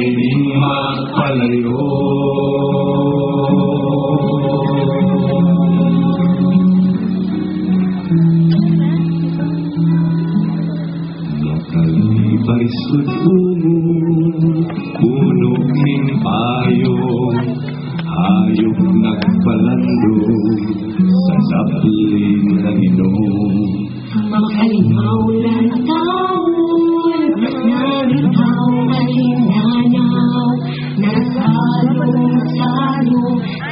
din magpalayo. Makalibay ungo, punukin payong, hayop nagpalandong sa sapling ng inom. Makalimaw ng taon, naritaw malinanaw, nasalong-salo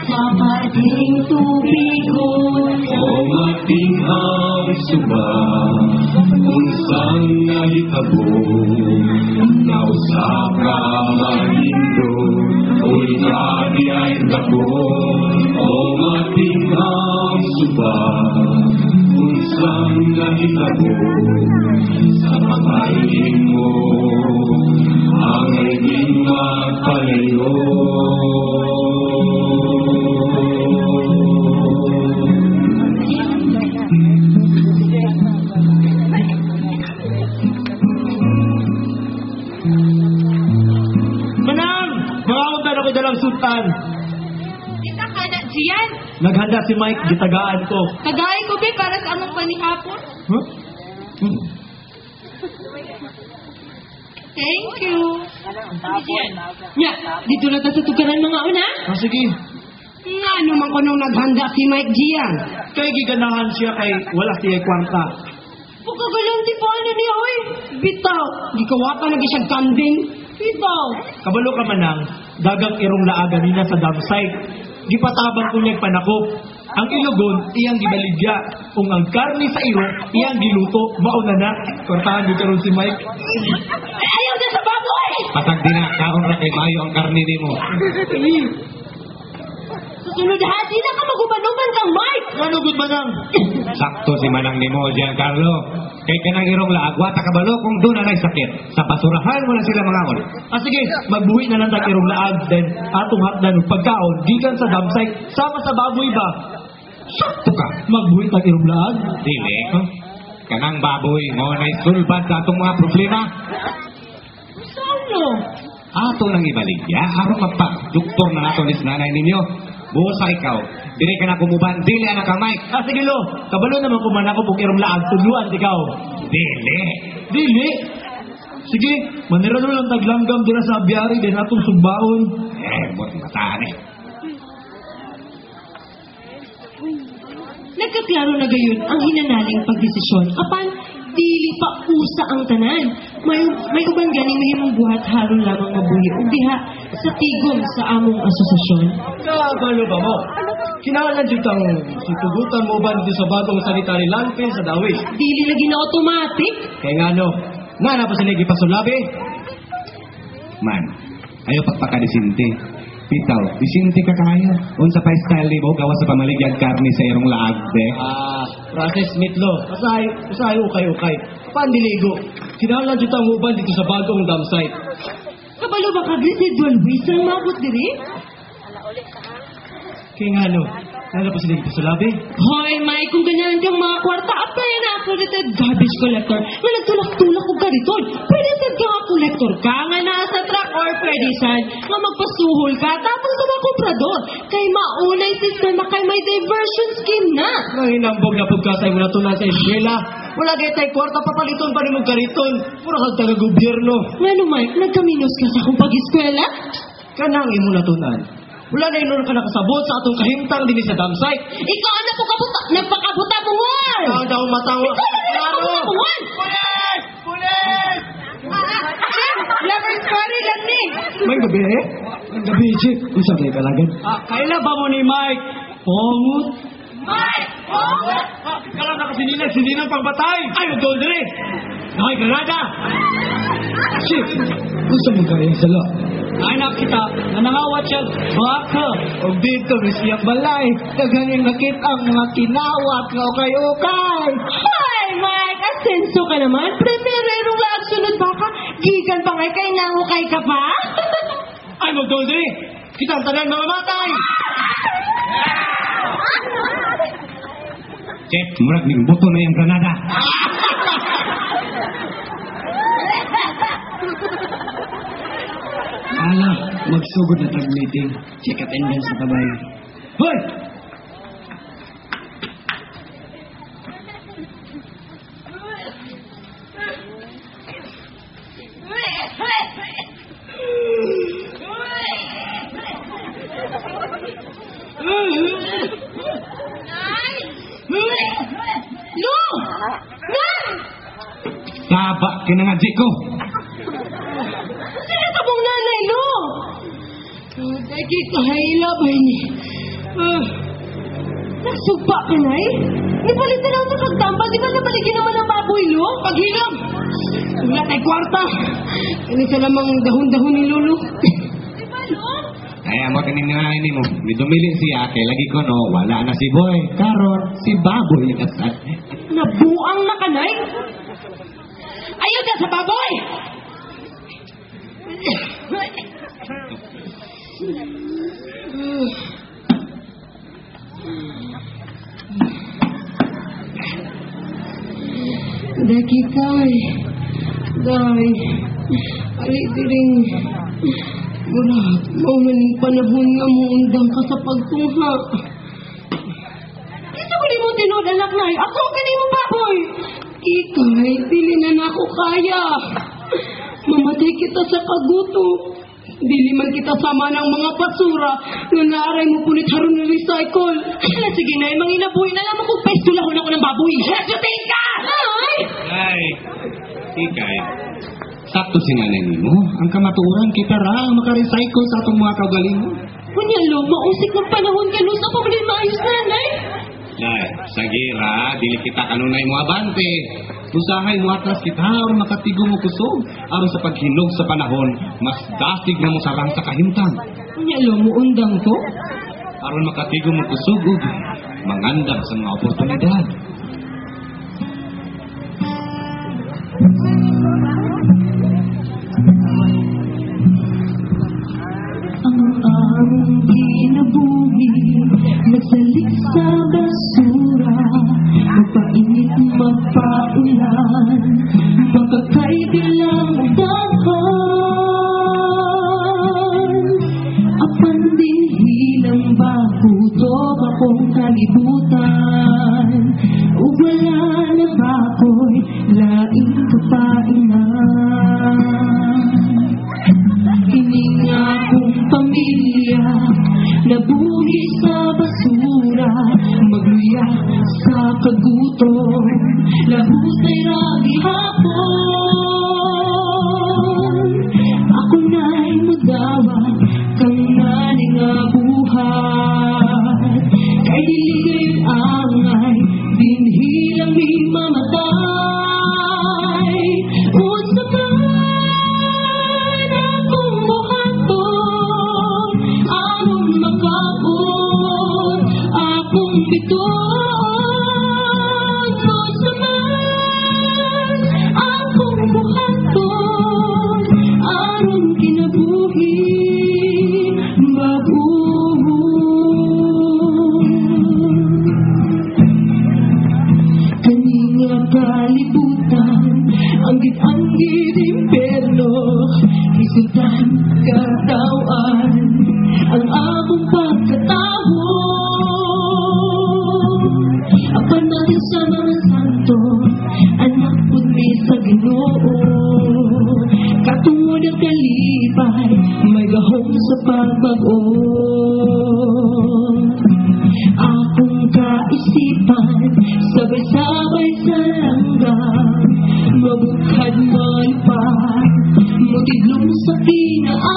sa pating tubigon. O matinghang suba, unsang nahitabo, nausapra manindo, ultrabi ay dako. O matinghang suba, unsang nahitabo, sa pakain mo, ang naging magpalayo. Manang! Mangamuntan ako dalang sultan. Kita ka na, Gian. Naghanda si Mike, gitagaan ko. Tagay ko, be, para sa among panihapon. Huh? Thank you. Nya, dito na ta sa tugaran mga una. Ah, sige. Nga naman ko nung naghanda si Mike Gian. Kay giganahan siya kay wala siya kwarta. Pagkagalang di pa ano niya, oy. Bitaw, di kawapa na siyang kambing. Bitaw. Kabalo ka manang, dagang irong laaga nina sa dam site. Gipatabang ko niya'y panakop. Ang ilugon, iyang gibaligya. Kung ang karni sa iro, iyang giluto, mauna na. Kortahan di karon si Mike. Ayaw na sa baboy! Patag din na, kaon na kay Mayo ang karni ni mo. Susunod hati na ka magubanuman kang Mike! Ano good manang? Sakto si manang ni mo, Giancarlo. Kay kanang irong laagwa, takabalo kung doon na sakit. Sa basurahan mo na sila mangaon. Ah sige, magbuhi na lang tag irong laag. Then atong hakdan ng pagkaon, gikan sa dam site, sama sa baboy ba? Sakto ka. Magbuhi tag irong laag. Dili. Kanang baboy, mo na isulbad sa atong mga problema. Sano? Ato nang ibaligya, aron magpa-doktor na nato ni nanay ninyo. Busa ikaw, dili ka na kumuban, dili anak ka Mike. Ah sige lo, kabalo naman kuman ako kung irong laag, tuluan ikaw. Dili. Dili. Sige, manira na lang taglanggam dira sa abiyari din atong sugbaon. Buat mataan eh. Nagkaklaro na gayon ang hinanaling pagdesisyon. Apan, dili pa usa ang tanan. May uban ganing mahimong buhat haron lamang mabuhi ug diha sa tigom sa among asosasyon. Kabalo ba mo? Kinahanglan jud tang situgutan mo ba dito sa bagong sanitary landfill sa Dawis? Dili lagi na automatic. Kaya nga no, na pa sila gipasulabi. Man, ayaw pagpakadisinti. Pitaw, disinti ka kaya. Unsa pa style ni mo, gawa sa pamaligyan karni sa irong laag, be. Process mitlo. Usay ukay-ukay. Pandiligo. Kinahanglan jud tang uban dito sa bagong dam site. Kabalo ba ka residual waste ang mabot diri? Kaya nga no, na pa sila gipasulabi. Hoy, Mike, kung ganyan kang mga kwarta, applyan na ako dito garbage collector na nagtulak-tulak ko gariton. Pwede sa mga collector ka nga nasa truck or pwede saan nga magpasuhol ka tapos sa mga komprador. Kay maunay sistema kay may diversion scheme na. Nang hinambog na pagkasay mo na ito na sa eskwela. Wala kayo tayo kwarta, papaliton pa rin mong gariton. Pura kang taga-gobyerno. Ngano, Mike, nagkaminos ka sa akong pag-eskwela? Kanang imo natunan. Wala na inon ka nakasabot sa atong kahimtang din sa dam site. Ikaw ano po kabuta? Nagpakabuta mo nga! Ikaw daw matawa. Ikaw na nagpakabuta mo nga! Pulis! Pulis! Lover story lang ni! May gabi eh? May gabi, Chief. Isa kayo kalagan. Kaila ba mo ni Mike? Pongut? Mike! Oh! Kalam na sininang pagbatay! Ay, magdoon dire! Nakay Granada! Chief, gusto mo ka yung salo? Ay, nakita, nanangawat siya, baka. O dito, siya balay. Kaganing nakita ang mga kinawat ng ukay-ukay. Hi, Mike! Asenso ka naman. Prefererong lang sunod baka. Gigan pa ngay kay nangukay ka pa. Ay, magdoon dire! Kita ang tanan mga matay! Chef, murag ning buto na yung Granada. Ala, magsugod na tag-meeting. Check attendance sa tabay. Hoy! Lo! Nay! Taba, kinangadji ko. Sila ka mong nanay, Lo! Dagi kahayla ba ni? Nagsugpa ka, Nay? Nipalit na lang ito kagtambal. Di ba nabaligin naman ang baboy, Lo? Paghilam! Wala tayo kwarta. Ano sa lamang dahon-dahon ni Lolo? Di ba, Lo? Kaya mo tiningahin ni mo. Dumili siya, kay lagi ko no, wala na si Boy. Karon, si Baboy kasal. Nabuang na ka, Nay? Ayaw na sa baboy! Daki kay, day, ali diring, mula, maumaning panahon nga mo undang ka sa pagtungha. Ito ko di mo tinod, anak na, ako ka di mo baboy. Ikay, dili na ako kaya. Mamatay kita sa kaguto. Dili man kita sama ng mga basura nga naaray mo punit haron ng recycle. Sige na, mga inabuhi na lang kung pestulahon ako ng baboy. Hesutin ka! Ay! Ay, ikay. Sakto si nanay mo. Ang kamaturan kita ra, makarecycle sa atong mga kaugaling mo. Kunya, Lo, mausik ng panahon ka, Lo, sa pamilin maayos na, Nay. Nay, sagira, dili kita kanunay mo abante. Usahay mo atras kita, aron makatigo mo kusog. Aron sa paghinog sa panahon, mas dasig na mo sarang sa kahimtang. Kunya, Lo, muundang to? Aron makatigo mo kusog, ug mangandam sa mga oportunidad. Ang among kinabuhi, nagsalik sa basura, mapainit, mapaulan, makakay bilang dahon. Apan din hilang bakuto akong kalibutan, ug wala na bakoy, laing kapainan. Kining akong pamilya, nabuhi sa basura, magluya sa kagutom, lahutay ragi hapon. Ako na'y magdawat, kang nani nga buhat, kay diligay angay, dinhilang mi mamatay. Unsa man akong buhaton, aron makaon akong biton. Unsa man akong buhaton, aron kinabuhi baguhon. Kaninga kalibutan, anggit-anggit imperno, isutan katawan, ang akong pagkatawo. Apan natin sa mga santo, anak pud mi sa Ginoo. Katungod ang kalipay, may gahom sa pagbago. Akong kaisipan, sabay-sabay sa langgam, mabukad malipad, mutidlong sa kinaan.